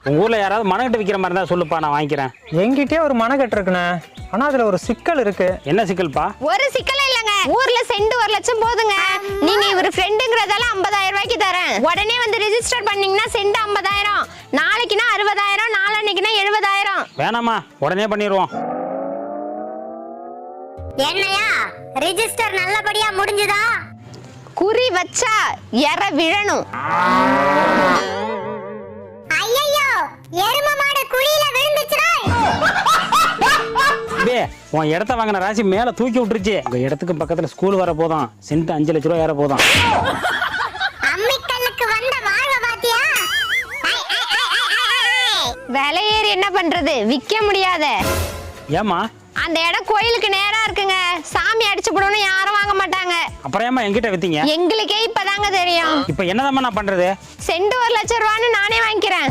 உங்க ஊர்ல யாராவது மனக்கட்டு விற்கிற மாதிரி இருந்தா சொல்லுப்பா, நான் வாங்கிக்கிறேன். என்கிட்டயே ஒரு மனக்கட்டு இருக்குண்ணே. ஆனா அதுல ஒரு சிக்கல் இருக்கு. என்ன சிக்கல்ப்பா? ஒரு சிக்கலும் இல்லங்க. ஊர்ல சென்ட் 1 லட்சம் போதுங்க. நீங்க இவர் ஃப்ரெண்டுங்கறதால 50,000 ரூபாய்க்கு தரேன். உடனே வந்து ரெஜிஸ்டர் பண்ணீங்கன்னா சென்ட் 50,000, நாளைக்குனா 60,000, நாளான்னைக்குனா 70,000. வேணாமா, உடனே பண்ணிடுவோம். என்னையா ரெஜிஸ்டர் நல்லபடியா முடிஞ்சதா? குறி வச்சா எற விழணும். ஐயையோ, எரும மாடு குழியில விழுந்துச்சுடா. உன் இடத்த வாங்கின ராசி மேல தூக்கி விட்டுருச்சு. உங்க இடத்துக்கு பக்கத்துல ஸ்கூல் வர போதும், சென்ட் 5 லட்சம் ரூபாய் ஏற போதும். அம்மிக்கல்லுக்கு வந்த வாழ்வ பாத்தியா? விலை ஏறி என்ன பண்றது, விக்க முடியாத. ஏமா? அந்த இடம் கோயிலுக்கு நேரா இருக்குங்க. சாமி அடிச்சு போடணும், யாரும் வாங்க மாட்டாங்க. அப்புறம் ஏமா என்கிட்ட வித்தீங்க? எங்களுக்கே இப்பதாங்க தெரியும். இப்ப என்னதாம்மா நான் பண்றது? சென்ட் 1 லட்சம் ரூபான்னு நானே வாங்கிக்கிறேன்.